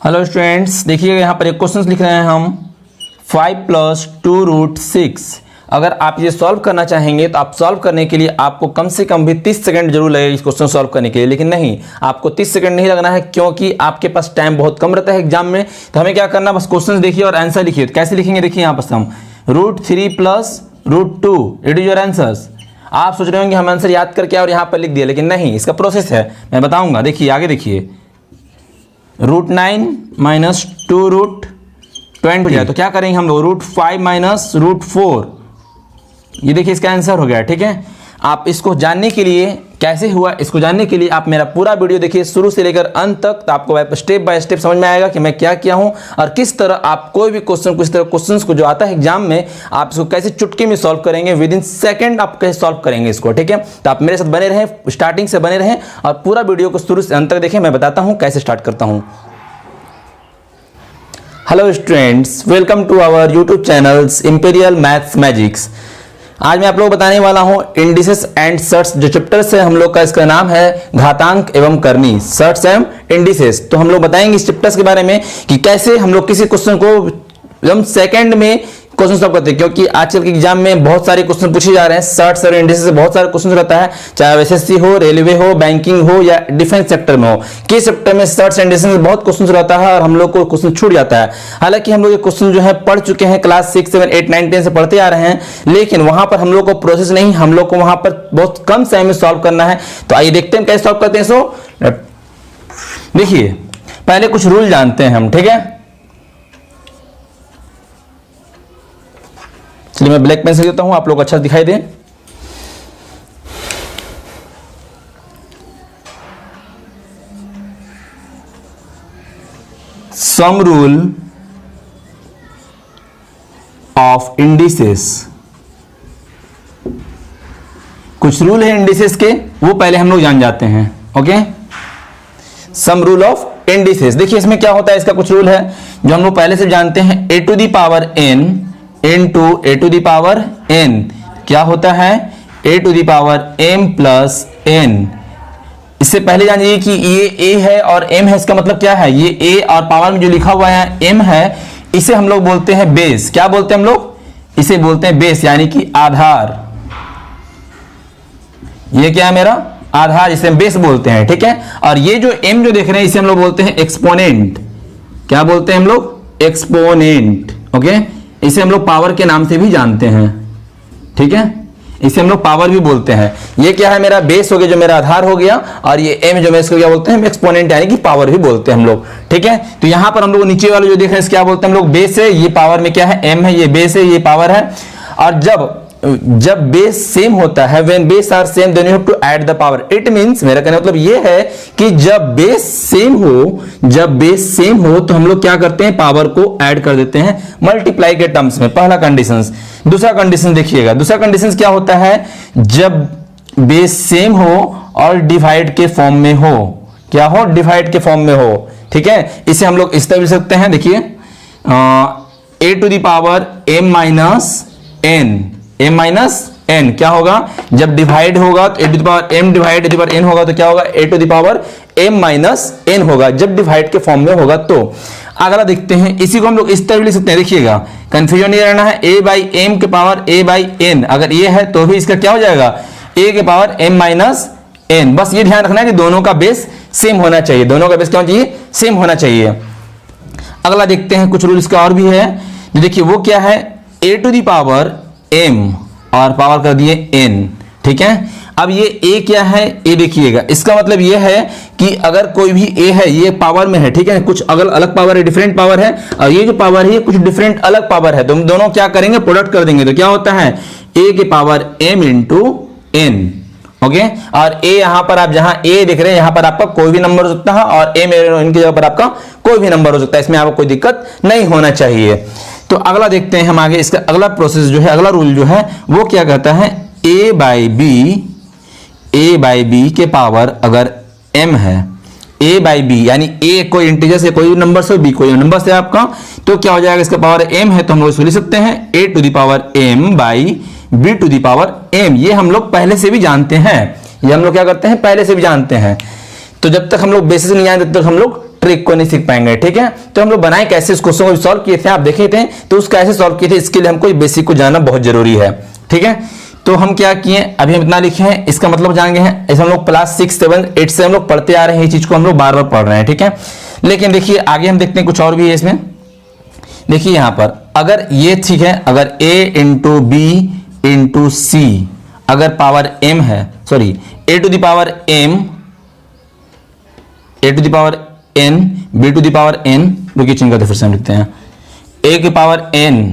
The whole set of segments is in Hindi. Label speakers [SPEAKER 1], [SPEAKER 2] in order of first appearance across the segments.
[SPEAKER 1] हेलो स्टूडेंट्स, देखिए यहाँ पर एक क्वेश्चन लिख रहे हैं हम 5 + 2√6। अगर आप ये सॉल्व करना चाहेंगे तो आप सॉल्व करने के लिए आपको कम से कम भी 30 सेकंड जरूर लगेगा इस क्वेश्चन सॉल्व करने के लिए। लेकिन नहीं, आपको 30 सेकंड नहीं लगना है क्योंकि आपके पास टाइम बहुत कम रहता है एग्जाम में। तो हमें क्या करना, बस क्वेश्चन देखिए और आंसर लिखिए। तो कैसे लिखेंगे, देखिए यहाँ पर हम √3 + √2 इट इज योर आंसर्स। आप सोच रहे होंगे हम आंसर याद करके और यहाँ पर लिख दिया, लेकिन नहीं, इसका प्रोसेस है, मैं बताऊंगा। देखिए आगे देखिए, √9 - 2√20, तो क्या करेंगे हम लोग, √5 - √4। ये देखिए इसका आंसर हो गया। ठीक है, आप इसको जानने के लिए कैसे हुआ, इसको जानने के लिए आप मेरा पूरा वीडियो देखिए शुरू से लेकर अंत तक, तो आपको स्टेप बाय स्टेप समझ में आएगा कि मैं क्या किया हूं और किस तरह आप कोई भी क्वेश्चन को, इस तरह क्वेश्चंस को जो आता है एग्जाम में, आप इसको कैसे चुटकी में सॉल्व करेंगे, विद इन सेकंड आप कैसे सॉल्व करेंगे इसको। ठीक है, तो आप मेरे साथ बने रहें, स्टार्टिंग से बने रहें और पूरा वीडियो को शुरू से अंत तक देखें। मैं बताता हूं कैसे स्टार्ट करता हूं। Hello students, welcome to our YouTube channels imperial maths magics. आज मैं आप लोग बताने वाला हूं इंडिसेस एंड सर्ट्स, जो चैप्टर से हम लोग का, इसका नाम है घातांक एवं करनी, सर्ट्स एंड इंडिसेस। तो हम लोग बताएंगे इस चैप्टर्स के बारे में कि कैसे हम लोग किसी क्वेश्चन को एकदम सेकंड में क्वेश्चन सॉल्व करते हैं, क्योंकि आजकल के एग्जाम में बहुत सारे क्वेश्चन पूछे जा रहे हैं। सर्ट्स और इंडिसेस से बहुत सारे क्वेश्चन रहता है, चाहे एसएससी हो, रेलवे हो, बैंकिंग हो या डिफेंस सेक्टर में हो। किस सेक्टर में सर्ट्स एंड इंडिसेस में बहुत क्वेश्चन रहता है और हम लोग को क्वेश्चन छूट जाता है। हालांकि हम लोग ये क्वेश्चन जो है पढ़ चुके हैं, क्लास 6, 7, 8, 9, 10 से पढ़ते आ रहे हैं, लेकिन वहां पर हम लोग को प्रोसेस नहीं, हम लोग को वहां पर बहुत कम समय में सॉल्व करना है। तो आइए देखते हैं कैसे सॉल्व करते हैं। सो देखिए, पहले कुछ रूल जानते हैं हम। ठीक है, चलिए मैं ब्लैक पेन से देता हूं, आप लोग अच्छा दिखाई दे। सम रूल ऑफ इंडिसेस, कुछ रूल है इंडिसेस के, वो पहले हम लोग जान जाते हैं। Okay, some rule of indices. देखिए इसमें क्या होता है, इसका कुछ रूल है जो हम लोग पहले से जानते हैं। a⁴n into a⁴n क्या होता है, a⁴m + n। इससे पहले जानिए कि ये a है और m है, इसका मतलब क्या है, ये a और पावर में जो लिखा हुआ है m है, इसे हम लोग बोलते हैं बेस। क्या बोलते हैं हम लोग, इसे बोलते हैं बेस, यानी कि आधार। ये क्या है, मेरा आधार, इसे हम बेस बोलते हैं। ठीक है, और ये जो m जो देख रहे हैं, इसे हम लोग बोलते हैं एक्सपोनेंट। क्या बोलते हैं हम लोग, एक्सपोनेंट। ओके, इसे हम लोग पावर के नाम से भी जानते हैं। ठीक है, इसे हम लोग पावर भी बोलते हैं। ये क्या है, मेरा बेस हो गया, जो मेरा आधार हो गया, और ये m जो मैं इसको क्या बोलते हैं, एक्सपोनेंट, यानी कि पावर भी बोलते हैं हम लोग। ठीक है, तो यहां पर हम लोग नीचे वाले जो देख रहे हैं, क्या बोलते हैं हम लोग, बेस है, ये पावर में क्या है, m है, ये बेस है, ये पावर है। और जब बेस सेम होता है, when base are same then you have to add the power. It means, मेरा कहने मतलब ये है कि जब बेस सेम हो तो हम लोग क्या करते हैं, पावर को ऐड कर देते हैं मल्टीप्लाई के टर्म्स में। पहला कंडीशन। दूसरा कंडीशन देखिएगा, दूसरा कंडीशन क्या होता है, जब बेस सेम हो और डिवाइड के फॉर्म में हो। क्या हो, डिवाइड के फॉर्म में हो। ठीक है, इसे हम लोग इस तरह लिख सकते हैं। देखिए a⁴m - n क्या होगा, जब डिवाइड होगा तो a⁴m डिवाइड a⁴n होगा, तो क्या होगा, a⁴m - n होगा, जब डिवाइड के फॉर्म में होगा। तो अगला देखते हैं, इसी को हम लोग इस तरह लिख सकते हैं। देखिएगा, कंफ्यूजन नहीं रहना है, a/m के पावर a/n, अगर ये है तो भी इसका क्या हो जाएगा, a⁴m - n। बस ये ध्यान रखना है कि दोनों का बेस सेम होना चाहिए, दोनों का बेस क्या होना चाहिए, सेम होना चाहिए। अगला देखते हैं, कुछ रूल इसका और भी है। देखिए वो क्या है, a⁴m और पावर कर दिए n। ठीक है, अब ये a क्या है, a देखिएगा, इसका मतलब ये है कि अगर कोई भी a है, ये पावर में है। ठीक है, कुछ अलग पावर है, डिफरेंट पावर है, और ये जो पावर है ये कुछ डिफरेंट अलग पावर है, तो हम दोनों क्या करेंगे, प्रोडक्ट कर देंगे। तो क्या होता है, a⁴m × n। ओके, और a यहां पर आप जहां a देख रहे हैं, यहां पर आपका कोई भी नंबर हो सकता है, और a की जगह पर आपका कोई भी नंबर हो सकता है, इसमें आपको कोई दिक्कत नहीं होना चाहिए। तो अगला देखते हैं हम आगे, इसका अगला प्रोसेस जो है, अगला रूल जो है वो क्या कहता है, a/b के पावर अगर m है, a/b यानी a कोई इंटीजर से, कोई नंबर से, b कोई नंबर से आपका, तो क्या हो जाएगा, इसका पावर m है, तो हम लोग इसको लिख सकते हैं a⁴m/b⁴m। ये हम लोग पहले से भी जानते हैं, ये हम लोग क्या करते हैं, पहले से भी जानते हैं। तो जब तक हम लोग बेसिस नहीं जाने तब तक हम लोग ट्रिक को नहीं सीख पाएंगे, ठीक है। तो हम लोग बनाए कैसे इस क्वेश्चन को सॉल्व किए थे, आप देखे थे, तो उसको कैसे सॉल्व किए थे, इसके लिए हमको बेसिक को जानना बहुत जरूरी है, ठीक है। तो हम क्या किए, अभी हम इतना लिखे हैं, इसका मतलब जानेंगे हैं, ऐसे हम लोग क्लास 6, 7, 8 से हम लोग पढ़ते आ रहे हैं, ये चीज को हम लोग बार बार पढ़ रहे हैं, ठीक है। लेकिन देखिए आगे हम देखते हैं कुछ और भी है इसमें। देखिए यहां पर अगर ये ठीक है, अगर a into b into c अगर पावर m है, sorry a to the power m, a to the power n, b to the power n, रुकिए चिन्ह करते फिर से हम लिखते हैं, a के पावर n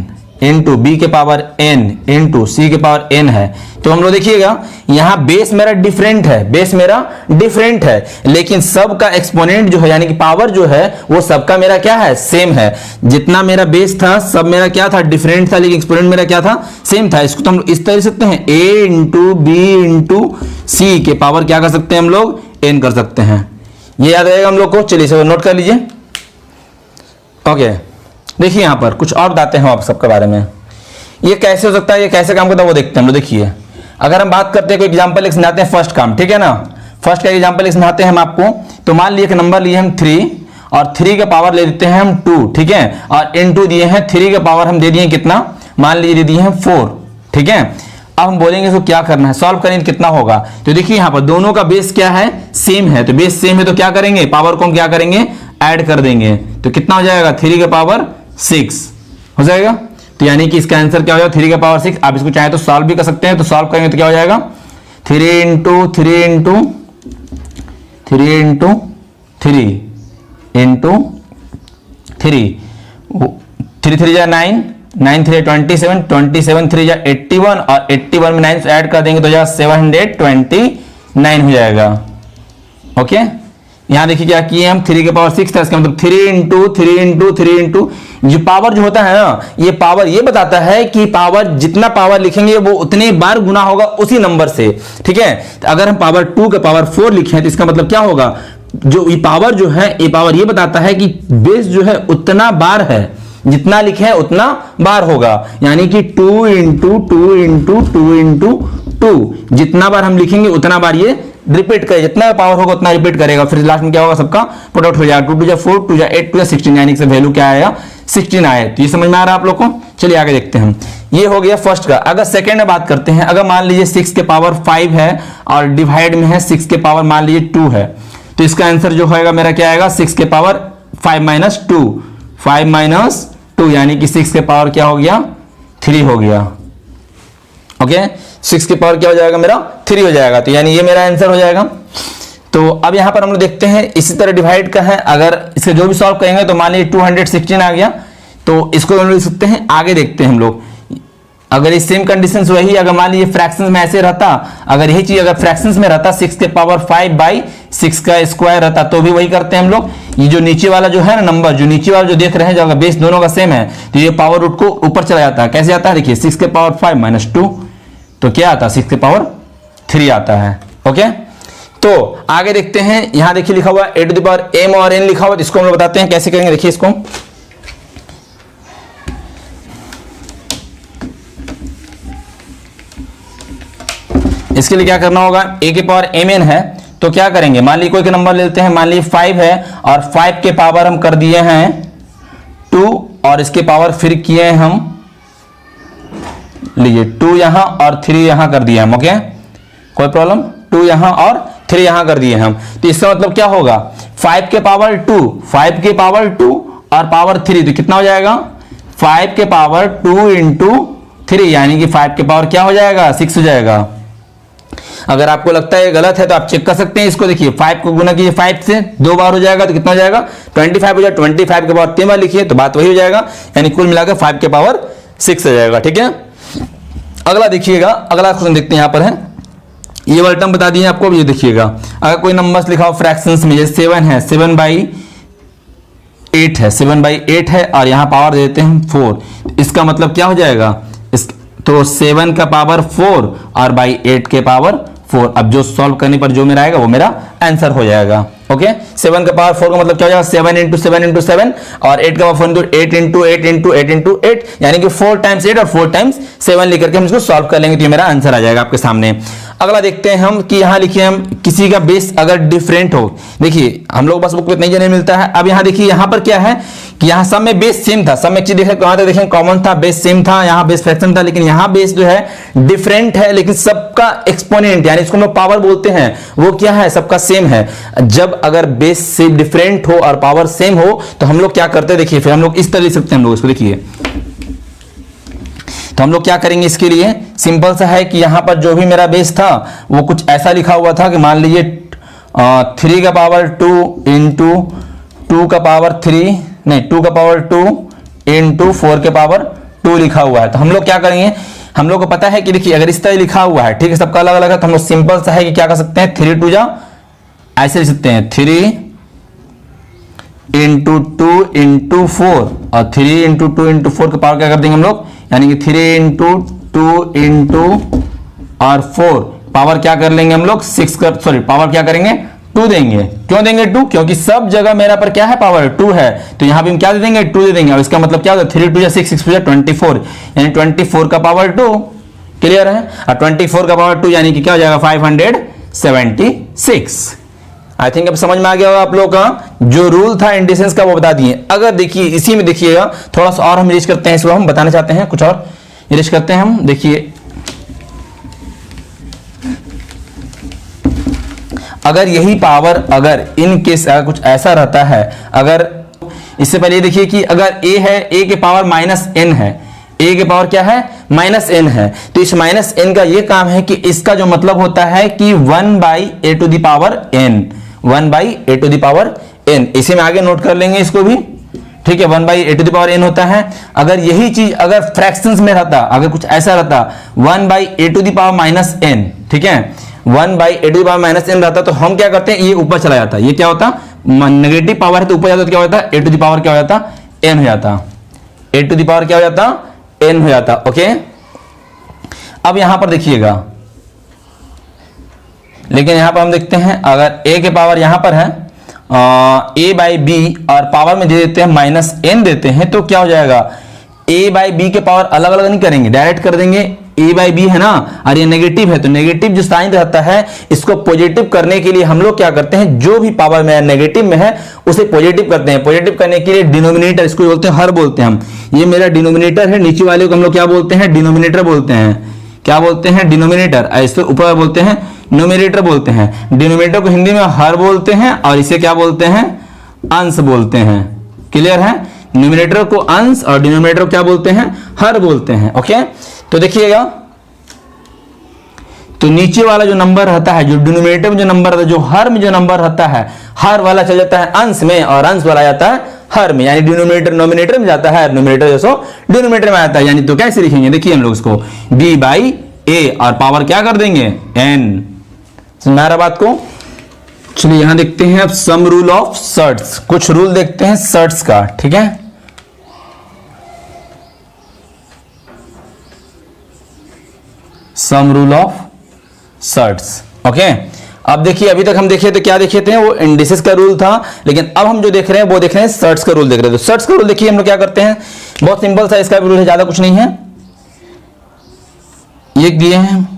[SPEAKER 1] इंटू बी के पावर n इंटू सी के पावर n है। तो हम लोग देखिएगा यहां बेस मेरा डिफरेंट है, बेस मेरा डिफरेंट है, लेकिन सब का एक्सपोनेंट जो है यानी कि पावर जो है वो सबका मेरा क्या है, सेम है। जितना मेरा बेस था सब मेरा क्या था, डिफरेंट था, लेकिन एक्सपोनेंट मेरा क्या था, सेम था। इसको तो हम लोग इस तरह से सकते हैं, a इंटू बी इंटू सी के पावर क्या कर सकते हैं हम लोग, n कर सकते हैं। ये याद रहेगा हम लोग को, चलिए इसे नोट कर लीजिए। ओके देखिए यहां पर कुछ और बताते हैं आप सबके बारे में, ये कैसे हो सकता है, ये कैसे काम करता है वो देखते हैं हम लोग। देखिए अगर हम बात करते हैं कोई एग्जांपल लिख समझाते हैं फर्स्ट काम, ठीक है ना, फर्स्ट का एग्जांपल लिख समझाते हैं हम आपको। तो मान लीजिए एक नंबर लिए हम 3 और 3 का पावर ले देते हैं हम 2, ठीक है, और इनटू दिए हैं 3 का पावर हम दे दिए कितना, मान लीजिए दे दिए हैं 4, ठीक है। अब हम बोलेंगे इसको क्या करना है, सॉल्व करेंगे तो कितना होगा। तो देखिए यहां पर दोनों का बेस क्या है, सेम है, तो बेस सेम है तो क्या करेंगे, पावर को हम क्या करेंगे, ऐड कर देंगे। तो कितना हो जाएगा, 3 का पावर 6 हो जाएगा। तो यानी कि इसका आंसर क्या हो जाएगा, 3 का पावर 6। आप इसको चाहे तो सॉल्व भी कर सकते हैं, तो सॉल्व करेंगे तो क्या हो जाएगा, 3 इंटू 3 इंटू 3 इंटू 3 इंटू 3, 3 3 जा 9, 9 3 27, 27 3 जा 81 और 81 में 9 ऐड कर देंगे तो जाएगा 729 हो जाएगा। ओके यहां देखिए क्या किए हम, 3 के पावर 6 था, इसका मतलब 3 इंटू 3 इंटू 3 इंटू, जो पावर जो होता है ना, ये पावर ये बताता है कि पावर जितना पावर लिखेंगे वो उतने बार गुना होगा उसी नंबर से, ठीक है। तो अगर हम पावर 2 के पावर 4 लिखें तो इसका मतलब क्या होगा, जो ये पावर जो है, ये पावर ये बताता है कि बेस जो है उतना बार है, जितना लिखे उतना बार होगा। यानी कि 2 इंटू 2 इंटू 2 इंटू 2, जितना बार हम लिखेंगे उतना बार ये रिपीट करे, जितना पावर होगा उतना रिपीट करेगा। फिर लास्ट में क्या होगा, सबका प्रोडक्ट हो जाएगा, 2 2 4, 2 8, 2 16, यानी कि वैल्यू क्या आएगा, 16 आए। तो ये समझ में आ रहा है आप लोग को। चलिए आगे देखते हैं हम, ये हो गया फर्स्ट का। अगर सेकंड में बात करते हैं, अगर मान लीजिए 6 के पावर 5 है और डिवाइड में है 6 के पावर मान लीजिए 2 है, तो इसका आंसर जो होगा मेरा क्या आएगा, 6 के पावर 5 माइनस 2, 5 माइनस 2, यानी कि 6 के पावर क्या हो गया, 3 हो गया। ओके 6 के पावर क्या हो जाएगा मेरा, 3 हो जाएगा। तो यानी ये मेरा आंसर हो जाएगा। तो अब यहां पर हम लोग देखते हैं, इसी तरह डिवाइड का है, अगर इसे जो भी सॉल्व करेंगे तो मान लीजिए 216 आ गया, तो इसको हम लोग लिख सकते हैं। आगे देखते हैं हम लोग, अगर ये सेम कंडीशंस वही, अगर मान लीजिए फ्रैक्शंस में ऐसे रहता, अगर यही चीज अगर फ्रैक्शंस में रहता, 6 के पावर 5/6 का स्क्वायर रहता, तो भी वही करते हैं हम लोग। ये जो नीचे वाला जो है ना नंबर, जो नीचे वाला जो देख रहे हैं, जो अगर बेस दोनों का सेम है, तो ये पावर रूट को ऊपर चला जाता है। कैसे आता है, देखिए 6 के पावर 5 माइनस 2, तो क्या आता है, 6 के पावर 3 आता है। ओके तो आगे देखते हैं, यहां देखिए लिखा हुआ है a to the power m और n लिखा हुआ है, इसको हम लोग बताते हैं कैसे करेंगे। देखिए इसको, इसके लिए क्या करना होगा, a के पावर mn है, तो क्या करेंगे, मान लीजिए कोई का नंबर लेते हैं, मान लीजिए 5 है और 5 के पावर हम कर दिए हैं 2 और इसके पावर फिर किए हैं हम, लीजिए 2 यहां और 3 यहां कर दिए हम। ओके कोई प्रॉब्लम, 2 यहां और 3 यहां कर दिए हम। तो इसका मतलब क्या होगा, 5 के पावर 2, 5 के पावर 2 और पावर 3, तो कितना हो जाएगा, 5 के पावर 2 इंटू 3, यानी कि 5 के पावर क्या हो जाएगा, 6 हो जाएगा। अगर आपको लगता है गलत है तो आप चेक कर सकते हैं इसको। देखिए 5 को गुना कीजिए 5 से 2 बार हो जाएगा, तो कितना हो जाएगा, 25 हो जाएगा। 25 के पावर 3 बार लिखिए तो बात वही हो जाएगा, यानी कुल मिलाकर 5 के पावर 6 हो जाएगा। ठीक है, अगला देखिएगा, अगला क्वेश्चन देखते हैं। यहाँ पर है ये वाला टर्म बता दिए आपको। ये देखिएगा, अगर कोई नंबर्स लिखा हो फ्रैक्शंस में, जैसे 7 है, 7/8 है, 7/8 है और यहाँ पावर देते हैं 4, इसका मतलब क्या हो जाएगा, तो 7 का पावर 4 और बाई 8 के पावर 4। अब जो सॉल्व करने पर जो मेरा आएगा वो मेरा आंसर हो जाएगा। ओके 7 का पावर 4 का मतलब क्या हो जाएगा, 7 इंटू 7 इंटू 7 और 8 का पावर 4 8 इंटू 8 इंटू 8 इंटू 8, यानी कि 4 टाइम्स 8 और 4 टाइम्स 7 लेकर के हम इसको सॉल्व कर लेंगे तो ये मेरा आंसर आ जाएगा आपके सामने। अगला देखते हैं हम कि यहाँ लिखिए हम किसी का बेस अगर डिफरेंट हो। देखिए हम लोग बस बुक में इतना ही जानने मिलता है। अब यहाँ देखिए यहाँ पर क्या है कि यहाँ सब में बेस सेम था, सब में चीज देखें कहाँ तक देखें कॉमन था, बेस सेम था, यहाँ बेस फ्रैक्शन था, लेकिन यहाँ बेस जो है डिफरेंट है, लेकिन सबका एक्सपोनेंट यानी इसको हम लोग पावर बोलते हैं वो क्या है, सबका सेम है। जब अगर बेस से डिफरेंट हो और पावर सेम हो तो हम लोग क्या करते हैं, देखिए फिर हम लोग इस तरह लिख सकते हैं हम लोग इसको। देखिए तो हम लोग क्या करेंगे इसके लिए, सिंपल सा है कि यहां पर जो भी मेरा बेस था वो कुछ ऐसा लिखा हुआ था कि मान लीजिए 3 का पावर 2 इंटू 2 का पावर 3 नहीं 2 का पावर 2 इंटू 4 के पावर 2 लिखा हुआ है। तो हम लोग क्या करेंगे, हम लोग को पता है कि देखिए अगर इस तरह लिखा हुआ है, ठीक है, सबका अलग अलग है, तो हम लोग सिंपल सा है कि क्या कर सकते हैं, 3 2 जा ऐसे लिख सकते हैं 3 इंटू 2 इंटू 4 और 3 इंटू 2 इंटू 4 का पावर क्या कर देंगे हम लोग, यानी कि 3 इंटू 2 इंटू और 4 पावर क्या कर लेंगे हम लोग 6 कर, सॉरी पावर क्या करेंगे 2 देंगे। क्यों देंगे 2, क्योंकि सब जगह मेरा पर क्या है पावर 2 है, तो यहां भी हम क्या दे देंगे 2 दे देंगे। और इसका मतलब क्या होगा 3 2 6 6 24 यानी 24 का पावर 2। क्लियर है, और 24 का पावर 2 यानी कि क्या हो जाएगा 576। आई थिंक अब समझ में आ गया होगा आप लोग का जो रूल था इंडिसेंस का वो बता दिए। अगर देखिए इसी में देखिएगा थोड़ा सा और हम इरेज करते हैं, इसको हम बताना चाहते हैं कुछ और इरेज करते हैं हम। देखिए अगर यही पावर अगर इन केस अगर कुछ ऐसा रहता है, अगर इससे पहले देखिए कि अगर a है, a के पावर -n है, a के पावर क्या है -n है, तो इस -n का ये काम है कि इसका जो मतलब होता है कि 1/a to the power n, 1/a to the power n, इसे में आगे नोट कर लेंगे इसको भी, ठीक है। 1/a to the power n होता है। अगर यही चीज अगर फ्रैक्शंस में रहता, अगर कुछ ऐसा रहता 1/a to the power -n, ठीक है, 1/a to the power -n रहता तो हम क्या करते हैं, ये ऊपर चला जाता, ये क्या होता नेगेटिव पावर है तो ऊपर जाता तो क्या होता a टू द पावर क्या हो जाता n हो जाता, a टू द पावर क्या हो जाता n हो जाता। ओके, अब यहां पर देखिएगा, लेकिन यहां पर हम देखते हैं अगर a के पावर यहां पर है a/b और पावर में दे देते हैं -n देते हैं तो क्या हो जाएगा, a/b के पावर अलग अलग नहीं करेंगे, डायरेक्ट कर देंगे। a/b है ना, और ये नेगेटिव है तो नेगेटिव जो साइन रहता है इसको पॉजिटिव करने के लिए हम लोग क्या करते हैं, जो भी पावर में नेगेटिव में है उसे पॉजिटिव करते हैं। पॉजिटिव करने के लिए डिनोमिनेटर, इसको बोलते हैं हर बोलते हैं हम, ये मेरा डिनोमिनेटर है, नीचे वाले को हम लोग क्या बोलते हैं डिनोमिनेटर बोलते हैं, क्या बोलते हैं डिनोमिनेटर, इसको ऊपर बोलते हैं न्यूमरेटर बोलते हैं। डिनोमिनेटर को हिंदी में हर बोलते हैं और इसे क्या बोलते हैं अंश बोलते हैं। क्लियर है, न्यूमरेटर को अंश और डिनोमिनेटर को क्या बोलते हैं हर बोलते हैं। ओके, तो देखिएगा तो नीचे वाला जो नंबर रहता है, जो डिनोमिनेटर में जो नंबर रहता है, जो हर में जो नंबर रहता है, हर वाला चल जाता है अंश में और अंश वाला जाता है हर में, यानी डिनोमिनेटर नोमिनेटर में जाता है, नोमिनेटर जैसो डिनोमिनेटर में आता है। यानी तो कैसे लिखेंगे, देखिए हम लोग इसको b/a और पावर क्या कर देंगे n। समझ आ रहा बात को। चलिए यहां देखते हैं अब सम रूल ऑफ सर्ट्स, कुछ रूल देखते हैं सर्ट्स का, ठीक है। Some rule of surds, okay. अब देखिए अभी तक हम देखे थे, क्या देखे थे, वो इंडिसेस का रूल था, लेकिन अब हम जो देख रहे हैं वो देख रहे हैं सर्ट्स का रूल देख रहे हैं। तो सर्ट्स का रूल देखिए हम लोग क्या करते हैं, बहुत सिंपल सा इसका रूल है, ज्यादा कुछ नहीं है। ये दिए हैं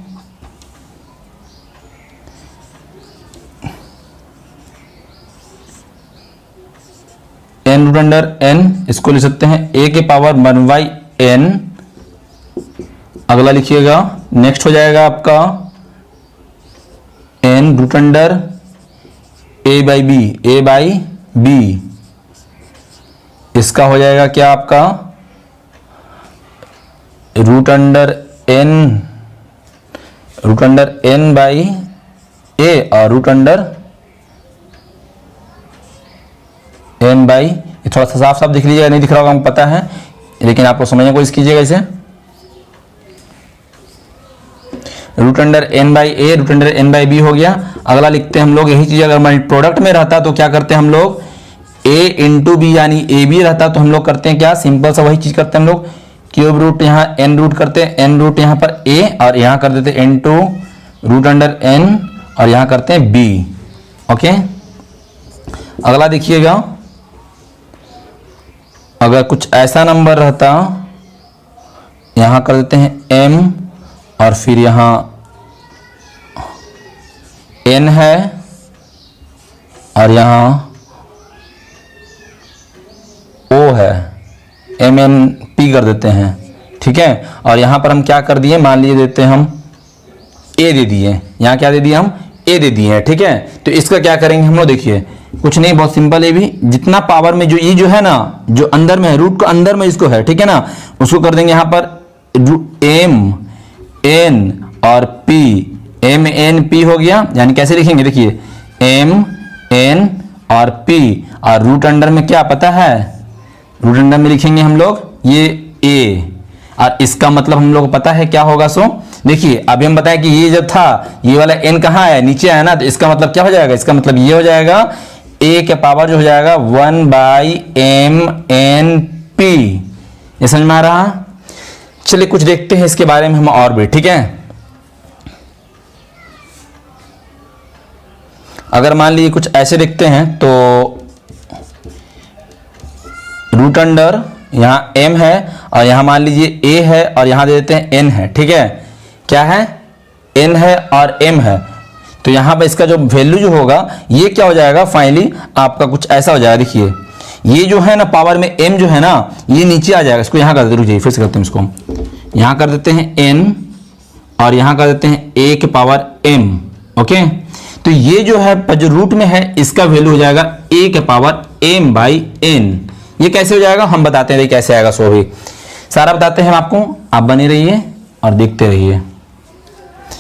[SPEAKER 1] n√n, इसको लिख सकते हैं a के पावर 1/n। अगला लिखिएगा, नेक्स्ट हो जाएगा आपका n√a/b, a/b इसका हो जाएगा क्या आपका √n/a और √n/, थोड़ा सा साफ साफ दिख लीजिएगा, नहीं दिख रहा होगा हमको पता है, लेकिन आपको समझने की कोशिश कीजिएगा इसे। √n/a √n/b हो गया। अगला लिखते हैं हम लोग, यही चीज अगर प्रोडक्ट में रहता तो क्या करते हैं हम लोग, a इंटू बी यानी ए बी रहता तो हम लोग करते हैं क्या, सिंपल सा वही चीज करते हैं हम लोग, क्यूब रूट यहाँ n रूट करते हैं, n रूट यहाँ पर a और यहाँ कर देते हैं n/√n और यहाँ करते हैं b। ओके, अगला देखिएगा, अगर कुछ ऐसा नंबर रहता, यहाँ कर देते हैं m और फिर यहाँ n है और यहाँ o है, MNP कर देते हैं, ठीक है। और यहाँ पर हम क्या कर दिए, मान लीजिए देते हैं हम a दे दिए, यहाँ क्या दे दिए हम a दे दिए हैं, ठीक है। तो इसका क्या करेंगे हम लोग, देखिए कुछ नहीं, बहुत सिंपल है भी, जितना पावर में जो ये जो है ना, जो अंदर में है, रूट को अंदर में इसको है, ठीक है ना, उसको कर देंगे यहाँ पर m n और p, MNP हो गया। यानी कैसे लिखेंगे, देखिए m n और p, और रूट अंडर में क्या पता है, रूट अंडर में लिखेंगे हम लोग ये a, और इसका मतलब हम लोग को पता है क्या होगा। सो देखिए अभी हम बताएं कि ये जब था, ये वाला n कहाँ है, नीचे है ना, तो इसका मतलब क्या हो जाएगा, इसका मतलब ये हो जाएगा a के पावर जो हो जाएगा 1/MNP। ये समझ में आ रहा। चलिए कुछ देखते हैं इसके बारे में हम और भी, ठीक है। अगर मान लीजिए कुछ ऐसे देखते हैं तो रूट अंडर यहाँ m है और यहाँ मान लीजिए a है और यहाँ दे देते हैं n है, ठीक है। क्या है, n है और m है, तो यहाँ पर इसका जो वैल्यू जो होगा ये क्या हो जाएगा, फाइनली आपका कुछ ऐसा हो जाएगा। देखिए ये जो है ना पावर में m जो है ना, ये नीचे आ जाएगा, इसको यहाँ कर देते, रुकिए फिर से करते हैं, इसको यहाँ कर देते हैं n और यहाँ कर देते हैं a के पावर m, ओके। तो ये जो है जो रूट में है इसका वैल्यू हो जाएगा a के पावर m/n। ये कैसे हो जाएगा हम बताते हैं, कैसे आएगा, सो भी सारा बताते हैं हम आपको, आप बने रहिए और देखते रहिए।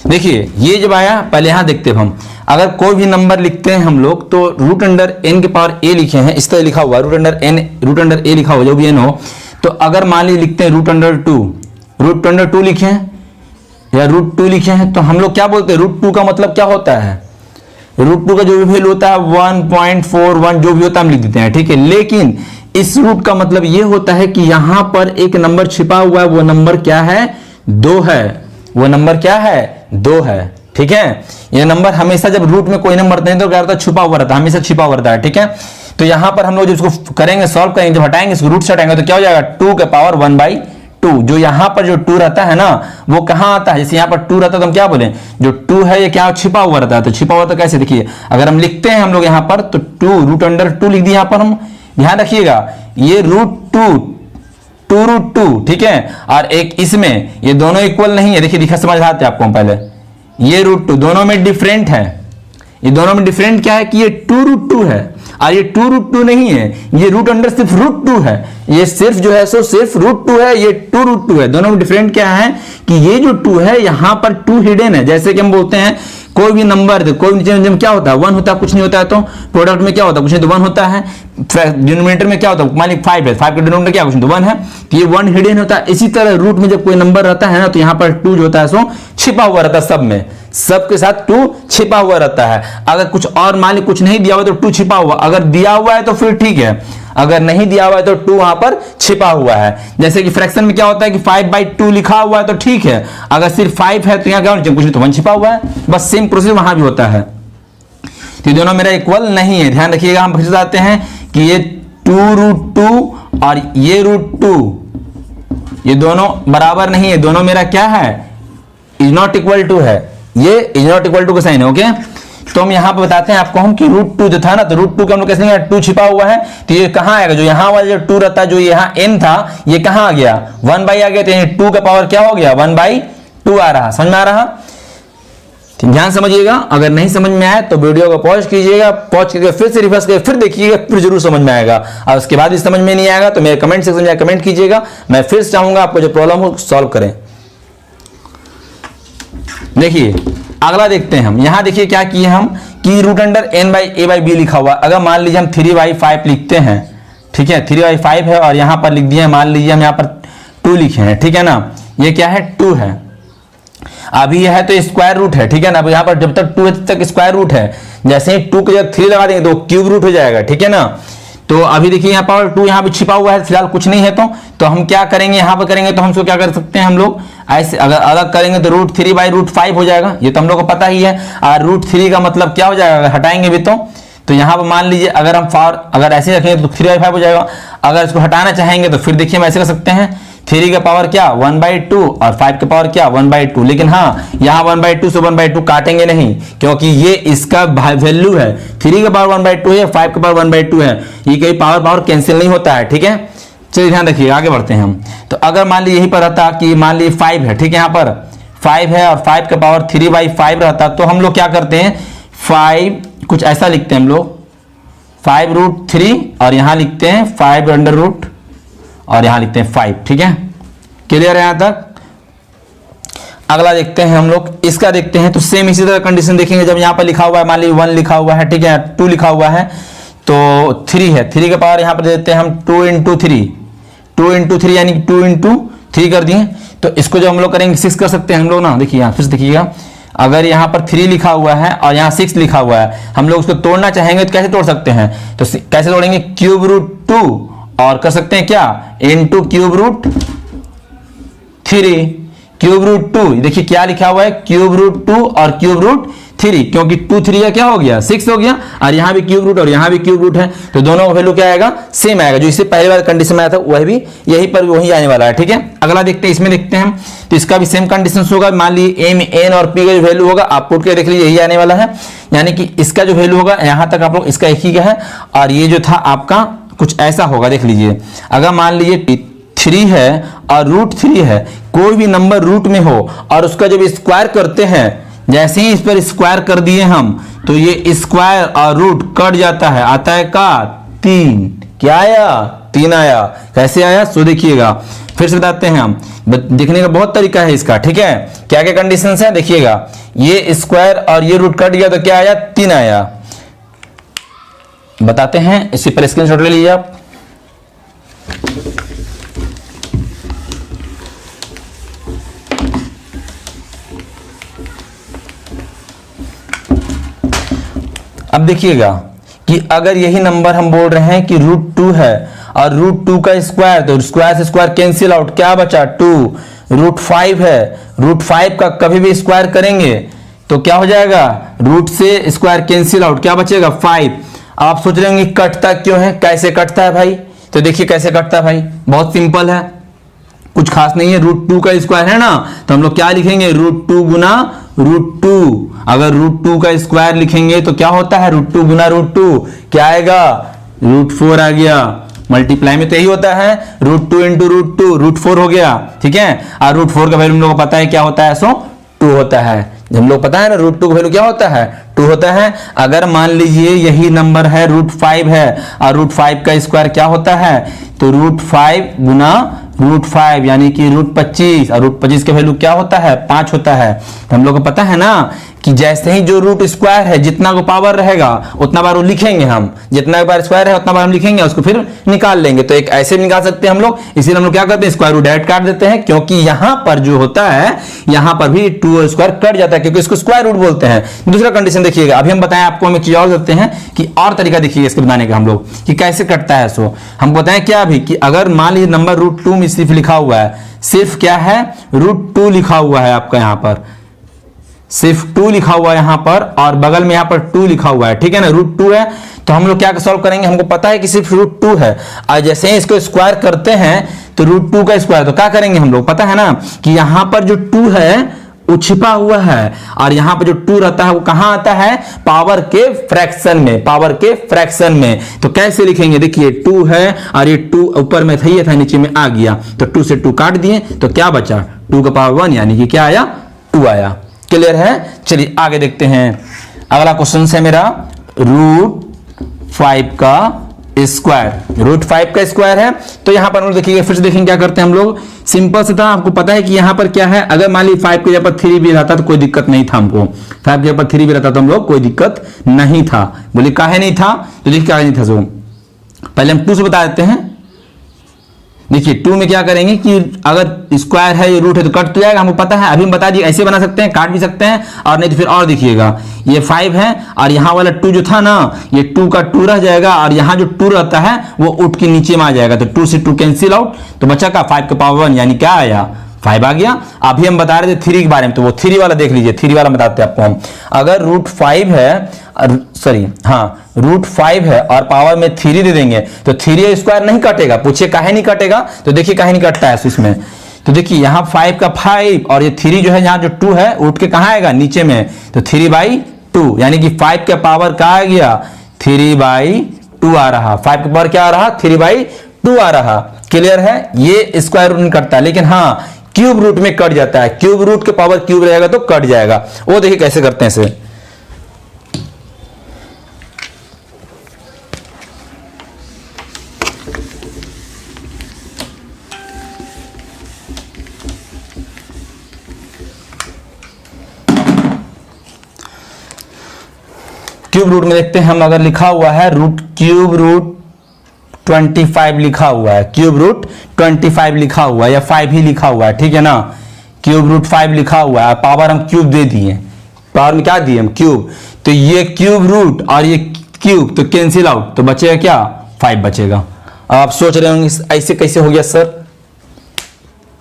[SPEAKER 1] देखिए ये जब आया, पहले यहां देखते हैं हम, अगर कोई भी नंबर लिखते हैं हम लोग तो रूट अंडर n के पावर a लिखे हैं, इस तरह लिखा हुआ रूट अंडर a लिखा हुआ, जो भी n हो। तो अगर मान लीजिए लिखते हैं रूट अंडर 2 लिखे हैं या रूट 2 लिखे हैं, तो हम लोग क्या बोलते हैं, रूट 2 का मतलब क्या होता है, रूट 2 का जो भी वैल्यू होता है 1.41 जो भी होता है हम लिख देते हैं, ठीक है। लेकिन इस रूट का मतलब ये होता है कि यहां पर एक नंबर छिपा हुआ है, वो नंबर क्या है, 2 है, वो नंबर क्या है, 2 है, ठीक है। ये नंबर हमेशा जब रूट में कोई नंबर नहीं तो क्या होता है, छुपा हुआ रहता है, हमेशा छिपा हुआ रहता है, ठीक है। तो यहां पर हम लोग जब इसको करेंगे, सॉल्व करेंगे, जब हटाएंगे इसको, रूट से हटाएंगे तो क्या हो जाएगा, 2 के पावर 1/2। जो यहां पर जो 2 रहता है ना, वो कहां आता है, जैसे यहां पर 2 रहता है तो हम क्या बोले, जो 2 है ये क्या छिपा हुआ रहता है। तो छिपा हुआ तो कैसे, देखिए अगर हम लिखते हैं हम लोग यहां पर, तो 2 रूट अंडर 2 लिख दिए यहां पर हम, ध्यान रखिएगा ये रूट 2, ठीक है। और एक इसमें, ये दोनों इक्वल नहीं है, देखिए समझ आते हैं आपको हम पहले, ये रूट 2 दोनों में डिफरेंट है, ये दोनों में डिफरेंट क्या है कि ये 2 रूट 2 है और ये 2 रूट 2 नहीं है, ये रूट अंडर सिर्फ रूट 2 है, ये सिर्फ जो है सो सिर्फ रूट 2 है, ये 2 रूट 2 है। दोनों में डिफरेंट क्या है कि ये जो 2 है यहां पर 2 हिडन है। जैसे कि हम बोलते हैं कोई भी नंबर, कोई भी क्या होता है, 1 होता है, कुछ नहीं होता है, तो प्रोडक्ट में क्या होता है, कुछ नहीं तो 1 होता है, डिनोमिनेटर में क्या होता है, मान लीजिए 5 है, 5 का डिनोमिनेटर क्या कुछ नहीं तो 1 है, तो ये 1 हिडन होता है। इसी तरह रूट में जब कोई नंबर रहता है ना, तो यहाँ पर 2 जो होता है सो छिपा हुआ रहता है, सब में, सबके साथ 2 छिपा हुआ रहता है। अगर कुछ और मान लीजिए कुछ नहीं दिया हुआ तो 2 छिपा हुआ, अगर दिया हुआ है तो फिर ठीक है, अगर नहीं दिया हुआ है तो 2 वहां पर छिपा हुआ है। जैसे कि फ्रैक्शन में क्या होता है कि 5/2 लिखा हुआ है तो ठीक है, अगर सिर्फ 5 है तो यहाँ क्या कुछ नहीं तो 1 छिपा हुआ है, बस सेम प्रोसेस वहां भी होता है। तो दोनों मेरा इक्वल नहीं है, ध्यान रखिएगा। हम फिर से आते हैं कि ये 2 रूट 2 और ये रूट 2 ये दोनों बराबर नहीं है, दोनों मेरा क्या है, इज नॉट इक्वल टू है, ये इज नॉट इक्वल टू का साइन है, ओके। तो हम यहां पर बताते हैं आपको हम कि रूट 2 जो था ना, तो रूट 2 का हम लोग कैसे लेंगे, 2 छिपा हुआ है तो ये कहां आएगा, जो यहां वाला जो 2 रहता है, जो यहां n था, ये कहां आ गया, 1/, आ गया, तो ये 2 का पावर क्या हो गया, 1/2 आ रहा। समझ में आ रहा, ध्यान समझिएगा। अगर नहीं समझ में आए तो वीडियो को पॉज कीजिएगा, पॉज करके फिर से रिवर्स करके फिर देखिएगा, फिर जरूर समझ में आएगा। और उसके बाद भी समझ में नहीं आएगा तो मेरे कमेंट सेक्शन में कमेंट कीजिएगा, मैं फिर से चाहूंगा आपको जो प्रॉब्लम हो सॉल्व करें। देखिए अगला देखते हैं हम, यहां देखिए क्या किए हम कि रूट अंडर n/a/b लिखा हुआ। अगर मान लीजिए हम 3/5 लिखते हैं, ठीक है, 3/5 है और यहां पर लिख दिए, मान लीजिए हम यहां पर 2 लिखे हैं, ठीक है ना, ये क्या है 2 है, अभी यह है तो स्क्वायर रूट है, ठीक है ना। अब यहां पर जब तक 2 है तब तक स्क्वायर रूट है, जैसे ही 2 की जगह 3 लगा देंगे तो क्यूब रूट हो जाएगा, ठीक है ना। तो अभी देखिए यहाँ पर 2 यहाँ पे छिपा हुआ है, फिलहाल कुछ नहीं है, तो हम क्या करेंगे, यहाँ पर करेंगे तो हम इसको क्या कर सकते हैं, हम लोग ऐसे अगर अलग करेंगे तो रूट 3/5 हो जाएगा, ये तो हम लोग को पता ही है। और रूट 3 का मतलब क्या हो जाएगा, अगर हटाएंगे भी तो यहाँ पर मान लीजिए अगर हम अगर ऐसे रखेंगे तो 3/5 हो जाएगा। अगर इसको हटाना चाहेंगे तो फिर देखिए हम ऐसे कर सकते हैं 3 का पावर क्या 1/2 और 5 का पावर क्या 1/2। लेकिन हाँ यहाँ 1/2 से 1/2 काटेंगे नहीं, क्योंकि ये इसका वैल्यू है। 3 का पावर 1/2 है, 5 का पावर 1/2 है, ये कहीं पावर कैंसिल नहीं होता है। ठीक है, चलिए ध्यान रखिए, आगे बढ़ते हैं हम। तो अगर मान लीजिए यहीं पर रहता कि मान लीजिए 5 है, ठीक है, यहाँ पर 5 है और 5 का पावर 3/5 रहता, तो हम लोग क्या करते हैं 5 कुछ ऐसा लिखते हैं हम लोग 5√3 और यहां लिखते हैं 5 और यहां लिखते हैं 5। ठीक है, क्लियर है यहां तक। अगला देखते हैं हम लोग, इसका देखते हैं। तो सेम इसी तरह कंडीशन देखेंगे, जब यहां पर लिखा हुआ है मान लीजिए 1 लिखा हुआ है, ठीक है, 2 लिखा हुआ है, तो 3 है, 3 का पावर यहां पर देते हैं हम 2 × 3, 2 × 3 यानी 2 × 3 कर दिए। तो इसको जब हम लोग करेंगे 6 कर सकते हैं हम लोग ना। देखिए यहाँ फिर से देखिएगा, अगर यहाँ पर 3 लिखा हुआ है और यहाँ 6 लिखा हुआ है, हम लोग उसको तोड़ना चाहेंगे तो कैसे तोड़ सकते हैं, तो कैसे तोड़ेंगे √2 और कर सकते हैं क्या × √3 देखिए क्या लिखा हुआ है √2 और √3, क्योंकि 2 3 क्या हो गया 6 हो गया, और यहाँ भी ³ और यहाँ भी ³ है, तो दोनों का वैल्यू क्या आएगा सेम आएगा। जो इससे पहले वाला कंडीशन में आया था वह भी यहीं पर वही आने वाला है। ठीक है, अगला देखते हैं, इसमें देखते हैं, तो इसका भी सेम कंडीशन होगा। मान लीजिए m n और p का जो वैल्यू होगा आप पुट के देख लीजिए, यही आने वाला है। यानी कि इसका जो वैल्यू होगा यहाँ तक आप लोग इसका एक ही का है, और ये जो था आपका कुछ ऐसा होगा। देख लीजिए, अगर मान लीजिए 3 है और √3 है, कोई भी नंबर रूट में हो और उसका जब स्क्वायर करते हैं, जैसे ही इस पर स्क्वायर कर दिए हम, तो ये स्क्वायर और रूट कट जाता है, आता है का 3। क्या आया 3 आया। कैसे आया सो देखिएगा, फिर से बताते हैं हम, देखने का बहुत तरीका है इसका। ठीक है, क्या क्या कंडीशन है देखिएगा, ये स्क्वायर और ये रूट कट गया तो क्या आया 3 आया। बताते हैं, इसी पर स्क्रीनशॉट ले लीजिए आप। अब देखिएगा कि अगर यही नंबर हम बोल रहे हैं कि √2 है और √2 का स्क्वायर, तो स्क्वायर से स्क्वायर कैंसिल आउट, क्या बचा 2। √5 है, √5 का कभी भी स्क्वायर करेंगे तो क्या हो जाएगा, रूट से स्क्वायर कैंसिल आउट, क्या बचेगा 5। आप सोच रहे होंगे कटता क्यों है, कैसे कटता है भाई, तो देखिए कैसे कटता है भाई, बहुत सिंपल है, कुछ खास नहीं है। √2 का स्क्वायर है ना, तो हम लोग क्या लिखेंगे √2 गुना √2। अगर √2 का स्क्वायर लिखेंगे तो क्या होता है √2 गुना √2 क्या आएगा √4 आ गया। मल्टीप्लाई में तो यही होता है, √2 × √2 √4 हो गया। ठीक है, और √4 का वैल्यू हम लोग को पता है क्या होता है, सो 2 होता है। हम लोग पता है ना √2 का वैल्यू क्या होता है 2 होता है। अगर मान लीजिए यही नंबर है √5 है और √5 का स्क्वायर क्या होता है, तो √5 गुना √5 यानी कि √25, और √25 का वैल्यू क्या होता है 5 होता है। तो हम लोग को पता है ना कि जैसे ही जो रूट स्क्वायर है जितना को पावर रहेगा उतना बार वो लिखेंगे हम, जितना बार स्क्वायर है उतना बार हम लिखेंगे, उसको फिर निकाल लेंगे। तो एक ऐसे निकाल सकते हैं हम लोग, इसीलिए हम लोग क्या करते हैं स्क्वायर रूट डायरेक्ट काट देते हैं, क्योंकि यहां पर जो होता है यहां पर भी 2 स्क्वायर कट जाता है, क्योंकि इसको स्क्वायर रूट बोलते हैं। दूसरा कंडीशन देखिएगा, अभी हम बताएं आपको, हम एक चीज और करते हैं कि और तरीका देखिए इसके बताने का हम लोग कि कैसे कटता है। सो हम बताएं क्या अभी कि अगर मान लीजिए नंबर √2 में सिर्फ लिखा हुआ है, सिर्फ क्या है √2 लिखा हुआ है आपका, यहां पर सिर्फ 2 लिखा हुआ है यहां पर, और बगल में यहां पर 2 लिखा हुआ है। ठीक है ना, √2 है, तो हम लोग क्या सॉल्व करेंगे, हमको पता है कि सिर्फ √2 है, और जैसे ही इसको स्क्वायर करते हैं तो √2 का स्क्वायर, तो क्या करेंगे हम लोग, पता है ना कि यहां पर जो 2 है वो छिपा हुआ है, और यहां पर जो 2 रहता है वो कहां आता है पावर के फ्रैक्शन में, पावर के फ्रैक्शन में। तो कैसे लिखेंगे, देखिए 2 है और ये 2 ऊपर में था, ये था नीचे में आ गया, तो 2 से 2 काट दिए तो क्या बचा 2 का पावर 1 यानी कि क्या आया 2 आया। क्लियर है, चलिए आगे देखते हैं। अगला क्वेश्चन है मेरा √5 का स्क्वायर, √5 का स्क्वायर है। तो यहां पर देखिए फिर से देखेंगे क्या करते हैं हम लोग, सिंपल से था, आपको पता है कि यहां पर क्या है, अगर मान लीजिए 5 की जगह पर 3 भी रहता तो कोई दिक्कत नहीं था हमको, 5 की जगह पर 3 भी रहता तो हम लोग कोई दिक्कत नहीं था। बोले काहे नहीं था, तो देखिए काहे नहीं था, सो पहले हम 2 से बता देते हैं। देखिए 2 में क्या करेंगे कि अगर स्क्वायर है ये रूट है तो कट तो जाएगा, हमको पता है, अभी हम बता दिए ऐसे बना सकते हैं, काट भी सकते हैं, और नहीं तो फिर और देखिएगा ये 5 है और यहाँ वाला 2 जो था ना, ये 2 का 2 रह जाएगा, और यहाँ जो 2 रहता है वो उठ के नीचे में आ जाएगा, तो 2 से 2 कैंसिल आउट, तो बचा का 5 का पावर 1 यानी क्या आया 5 आ गया। अभी हम बता रहे थे 3 के बारे में, तो वो 3 वाला देख लीजिए, 3 वाला बताते हैं आपको हम। अगर √5 है, सॉरी हाँ √5 है और पावर में 3 दे देंगे तो 3 स्क्वायर नहीं कटेगा। पूछिए काहे नहीं कटेगा, तो देखिए काहे नहीं कटता है इसमें। तो देखिए यहाँ 5 का 5 और ये 3 जो है, यहाँ जो 2 है उठ के कहाँ आएगा, नीचे में, तो 3/2, यानी कि 5 का पावर क्या आ गया, 3/2 आ रहा। 5 का पावर क्या आ रहा, 3/2 आ रहा। क्लियर है, ये स्क्वायर रूट नहीं कटता है, लेकिन हाँ क्यूब रूट में कट जाता है। क्यूब रूट के पावर क्यूब रहेगा तो कट जाएगा। वो देखिए कैसे करते हैं इसे। क्यूब रूट में देखते हैं हम, अगर लिखा हुआ है क्यूब रूट 25 लिखा हुआ है, क्यूब रूट 25 लिखा हुआ है या 5 ही लिखा हुआ है, ठीक है ना, क्यूब रूट 5 लिखा हुआ है, पावर हम क्यूब दे दिए, पावर में क्या दिए हम, क्यूब। तो ये क्यूब रूट और ये क्यूब तो कैंसिल आउट, तो बचेगा क्या, 5 बचेगा। आप सोच रहे होंगे ऐसे कैसे हो गया सर,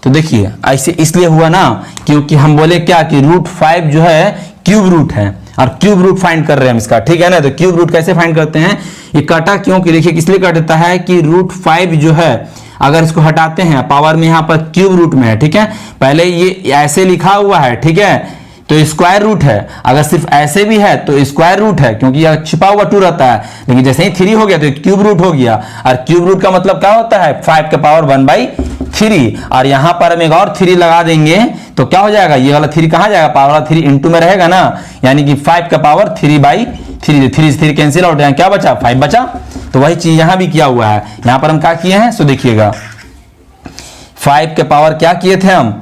[SPEAKER 1] तो देखिए ऐसे इसलिए हुआ ना क्योंकि हम बोले क्या कि √5 जो है क्यूब रूट है और क्यूब रूट फाइंड कर रहे हैं हम इसका, ठीक है ना। तो क्यूब रूट कैसे फाइंड करते हैं, ये कटा क्योंकि देखिए इसलिए कट देता है कि √5 जो है अगर इसको हटाते हैं पावर में यहाँ पर क्यूब रूट में है, ठीक है, पहले ये ऐसे लिखा हुआ है, ठीक है, तो स्क्वायर रूट है। अगर सिर्फ ऐसे भी है तो स्क्वायर रूट है क्योंकि यह छिपा हुआ 2 रहता है, लेकिन जैसे ही 3 हो गया तो क्यूब रूट हो गया। और क्यूब रूट का मतलब क्या होता है, 5 का पावर 1/3। और यहां पर हम एक और 3 लगा देंगे तो क्या हो जाएगा, ये वाला 3 कहां जाएगा, पावर वाला 3 इंटू में रहेगा ना, यानी कि 5 का पावर 3/3, 3 से 3 कैंसिल आउट, क्या बचा, 5 बचा। तो वही चीज यहां भी किया हुआ है। यहां पर हम क्या किए हैं, सो देखिएगा 5 के पावर क्या किए थे हम,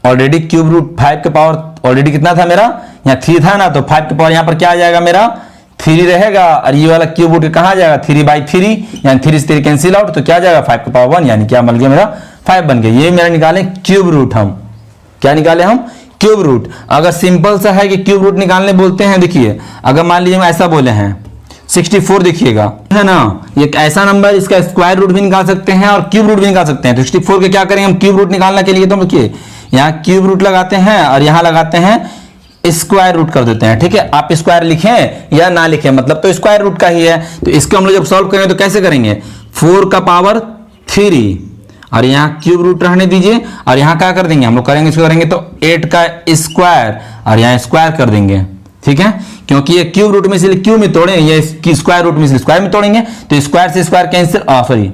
[SPEAKER 1] ऑलरेडी क्यूब रूट 5 के पावर ऑलरेडी कितना था मेरा, यहाँ 3 था ना, तो 5 के पावर यहाँ पर क्या आ जाएगा मेरा 3 रहेगा। और ये वाला क्यूब रूट कहाँ जाएगा, 3/3, यानी 3 से 3 कैंसिल आउट, तो क्या जाएगा 5 के पावर 1, यानी क्या बन गया मेरा 5 बन गया। ये मेरा निकाले क्यूब रूट, हम क्या निकाले हम, क्यूब रूट। अगर सिंपल सा है कि क्यूब रूट निकालने बोलते हैं, देखिए अगर मान लीजिए हम ऐसा बोले हैं 64, देखिएगा है ना, ये ऐसा नंबर इसका स्क्वायर रूट भी निकाल सकते हैं और क्यूब रूट भी निकाल सकते हैं। तो 64 के क्या करेंगे हम, क्यूब रूट निकालने के लिए, तो देखिए यहाँ क्यूब रूट लगाते हैं और यहाँ लगाते हैं स्क्वायर रूट कर देते हैं, ठीक है। आप स्क्वायर लिखें या ना लिखें, मतलब तो स्क्वायर रूट का ही है। तो इसको हम लोग जब सॉल्व करेंगे तो कैसे करेंगे, 4 का पावर 3 और यहाँ क्यूब रूट रहने दीजिए, और यहाँ क्या कर देंगे हम लोग करेंगे, इसको करेंगे तो 8 का स्क्वायर और यहाँ स्क्वायर कर देंगे, ठीक है, क्योंकि ये क्यूब रूट में इसलिए क्यूब में तोड़े, ये स्क्वायर रूट में इसलिए स्क्वायर में तोड़ेंगे, तो स्क्वायर से स्क्वायर कैंसिल, सॉरी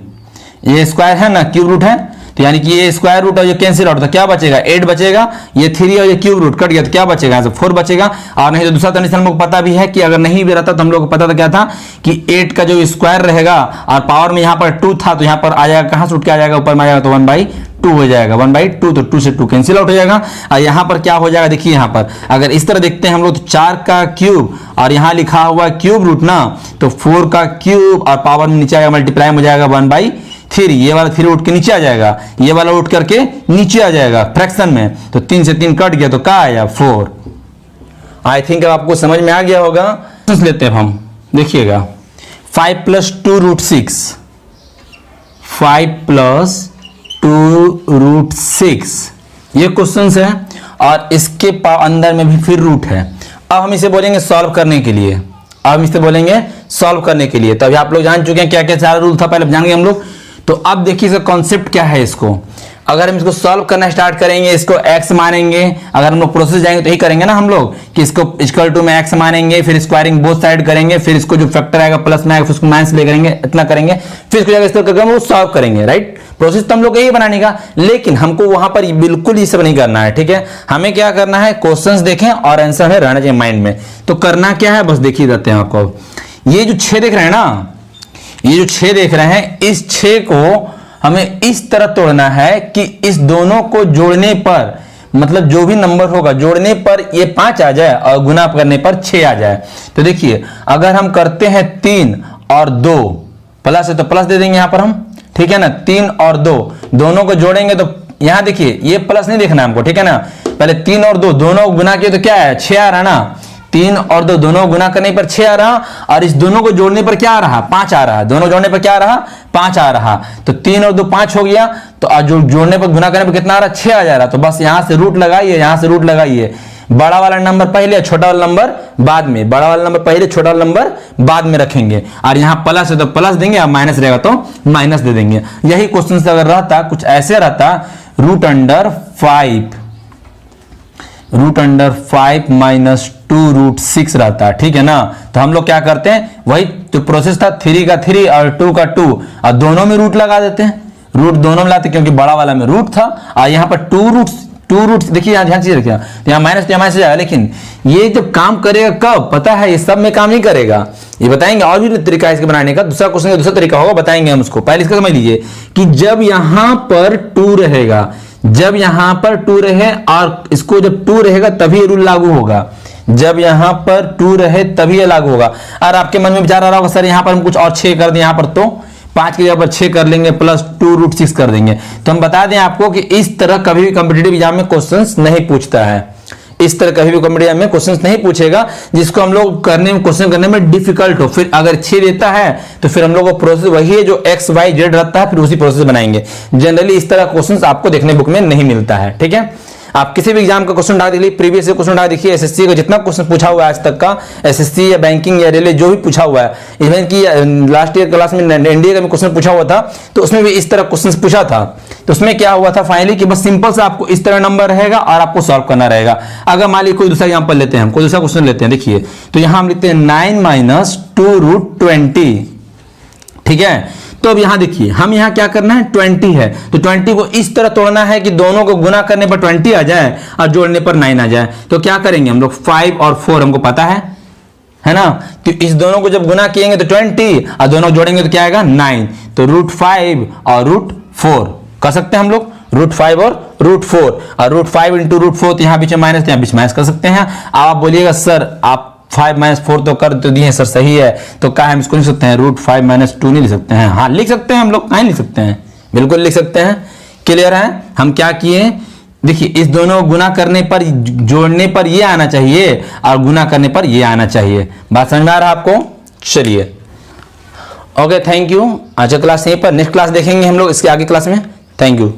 [SPEAKER 1] ये स्क्वायर है ना, क्यूब रूट है, तो यानी कि ये स्क्वायर रूट और ये कैंसिल आउट, तो क्या बचेगा 8 बचेगा, ये 3 और ये क्यूब रूट कट गया तो क्या बचेगा, यहाँ से 4 बचेगा। और नहीं तो दूसरा कंडीशन हम लोग को पता भी है कि अगर नहीं भी रहता तो हम लोग को पता था क्या था कि 8 का जो स्क्वायर रहेगा और पावर में यहाँ पर 2 था, तो यहाँ पर आ जाएगा, कहाँ से उठ के आ जाएगा, ऊपर में आ जाएगा, तो 1/2 हो जाएगा, 1/2, तो 2 से 2 कैंसिल आउट हो जाएगा। और यहाँ पर क्या हो जाएगा, देखिए यहाँ पर अगर इस तरह देखते हैं हम लोग, तो 4 का क्यूब और यहाँ लिखा हुआ क्यूब रूट ना, तो 4 का क्यूब और पावर में नीचे आएगा, मल्टीप्लाई हो जाएगा 1/3, ये वाला 3 उठ के नीचे आ जाएगा, ये वाला उठ करके नीचे आ जाएगा फ्रैक्शन में, तो 3 से 3 कट गया तो क्या आया 4। आई थिंक आपको समझ में आ गया होगा। समझ लेते हैं हम, देखिएगा 5 + 2√6, 5 + 2√6 ये क्वेश्चन है, और इसके अंदर में भी फिर रूट है। अब हम इसे बोलेंगे सॉल्व करने के लिए, अब हम इसे बोलेंगे सॉल्व करने के लिए। तो अभी आप लोग जान चुके हैं क्या क्या सारा रूल था, पहले जान गए हम लोग। तो अब देखिए इसका कॉन्सेप्ट क्या है, इसको अगर हम इसको सॉल्व करना स्टार्ट करेंगे, इसको x मानेंगे, अगर हम लोग प्रोसेस जाएंगे तो यही करेंगे ना हम लोग कि इसको इक्वल टू में x मानेंगे, फिर स्क्वायरिंग बोथ साइड करेंगे, फिर इसको जो फैक्टर आएगा प्लस में आएगा फिर उसको माइनस ले करेंगे, इतना करेंगे, फिर इसको जाकर इस तरह करके हम लोग सॉल्व करेंगे, राइट। प्रोसेस तो हम लोग यही बनाने का, लेकिन हमको वहां पर बिल्कुल ये सब नहीं करना है, ठीक है। हमें क्या करना है, क्वेश्चंस देखें और आंसर हमें रहना चाहिए माइंड में। तो करना क्या है, बस देखिए जाते हैं आपको। ये जो 6 देख रहे हैं ना, ये जो 6 देख रहे हैं, इस 6 को हमें इस तरह तोड़ना है कि इस दोनों को जोड़ने पर, मतलब जो भी नंबर होगा जोड़ने पर ये 5 आ जाए और गुना करने पर 6 आ जाए। तो देखिए अगर हम करते हैं 3 और 2 प्लस है तो प्लस दे देंगे यहां पर हम, ठीक है ना। 3 और 2 दोनों को जोड़ेंगे तो यहां देखिए ये प्लस नहीं देखना हमको, ठीक है ना। पहले 3 और 2 दोनों गुना किए तो क्या है 6 आ रहा ना, 3 और 2 दोनों गुना करने पर 6 आ रहा, और इस दोनों को जोड़ने पर क्या आ रहा, 5 आ रहा। दोनों जोड़ने पर क्या आ रहा, 5 आ रहा। तो 3 और 2 5 हो गया। तो जो जोड़ने पर गुना करने पर कितना आ रहा, 6 आ जा रहा। तो बस यहां से रूट लगाइए, यहां से रूट लगाइए। बड़ा वाला नंबर पहले, छोटा वाला नंबर बाद में। बड़ा वाला नंबर पहले, छोटा वाला नंबर बाद में रखेंगे। और यहां प्लस है तो प्लस देंगे, और माइनस रहेगा तो माइनस दे देंगे। यही क्वेश्चन से अगर रहता, कुछ ऐसे रहता, रूट अंडर 5 माइनस 2√6 रहता है, ठीक है ना। तो हम लोग क्या करते हैं, वही तो प्रोसेस था, 3 का 3 और 2 का 2, और दोनों में रूट लगा देते हैं। रूट दोनों में लाते क्योंकि बड़ा वाला में रूट था, और यहाँ पर 2 रूट देखिए, यहाँ ध्यान से रखिए, यहाँ माइनस जाएगा। लेकिन ये जब काम करेगा कब, पता है, ये सब में काम नहीं करेगा। ये बताएंगे, और भी तरीका है इसके बनाने का। दूसरा क्वेश्चन का दूसरा तरीका होगा, बताएंगे हम उसको। पहले इसका समझ लीजिए कि जब यहां पर 2 रहेगा, जब यहां पर 2 रहे, और इसको जब 2 रहेगा तभी रूल लागू होगा। जब यहां पर 2 रहे तभी ये लागू होगा। और आपके मन में विचार आ रहा होगा, सर यहां पर हम कुछ और 6 कर दें, यहां पर तो 5 की जगह पर 6 कर लेंगे, प्लस 2√6 कर देंगे। तो हम बता दें आपको कि इस तरह कभी भी कॉम्पिटिटिव एग्जाम में क्वेश्चंस नहीं पूछता है। इस तरह कभी भी कॉम्पिटिटिव एग्जाम में क्वेश्चंस नहीं पूछेगा, जिसको हम लोग करने में, क्वेश्चन करने में डिफिकल्ट हो। फिर अगर 6 देता है तो फिर हम लोग को प्रोसेस वही है जो XYZ रहता है, फिर उसी प्रोसेस बनाएंगे। जनरली इस तरह क्वेश्चन आपको देखने बुक में नहीं मिलता है, ठीक है। आप किसी भी एग्जाम का क्वेश्चन डाल देखिए, प्रीवियस क्वेश्चन डाल देखिए, एसएससी का जितना क्वेश्चन पूछा हुआ है आज तक का, एसएससी या बैंकिंग या रेलवे जो भी पूछा हुआ है, इवन की लास्ट ईयर क्लास में एनडीए का भी क्वेश्चन पूछा हुआ था, तो उसमें भी इस तरह क्वेश्चन पूछा था। तो उसमें क्या हुआ था फाइनली कि बस सिंपल से आपको इस तरह नंबर रहेगा और आपको सॉल्व करना रहेगा। अगर मान लीजिए कोई दूसरा एग्जाम्पल लेते हैं, हम कोई दूसरा क्वेश्चन लेते हैं, देखिए तो यहां हम लिखते हैं 9 माइनस 2√20, ठीक है। तो अब यहां देखिए, हम यहां क्या करना है, 20 है, तो 20 को इस तरह तोड़ना है कि दोनों को गुना करने पर 20 आ जाए और जोड़ने पर 9 आ जाए। तो क्या करेंगे हम लोग, 5 और 4 हमको पता है ना। तो इस दोनों को जब गुना किएंगे तो 20, और दोनों जोड़ेंगे तो क्या आएगा, 9। तो √5 और √4 कर सकते हैं हम लोग, √5 और √4, और √5 इंटू √4, तो यहाँ बीच में माइनस, यहाँ बीच माइनस कर सकते हैं। आप बोलिएगा सर आप 5 - 4 तो कर तो दिए सर, सही है, तो क्या हम इसको लिख सकते हैं, √5 - 2 नहीं लिख सकते हैं? हाँ लिख सकते हैं हम लोग, नहीं लिख सकते हैं, बिल्कुल लिख सकते हैं। क्लियर है। हम क्या किए, देखिए इस दोनों गुना करने पर, जोड़ने पर ये आना चाहिए, और गुना करने पर ये आना चाहिए। बात समझ में आ रहा है आपको? चलिए ओके, थैंक यू। आज क्लास यहीं पर, नेक्स्ट क्लास देखेंगे हम लोग इसके आगे क्लास में। Thank you.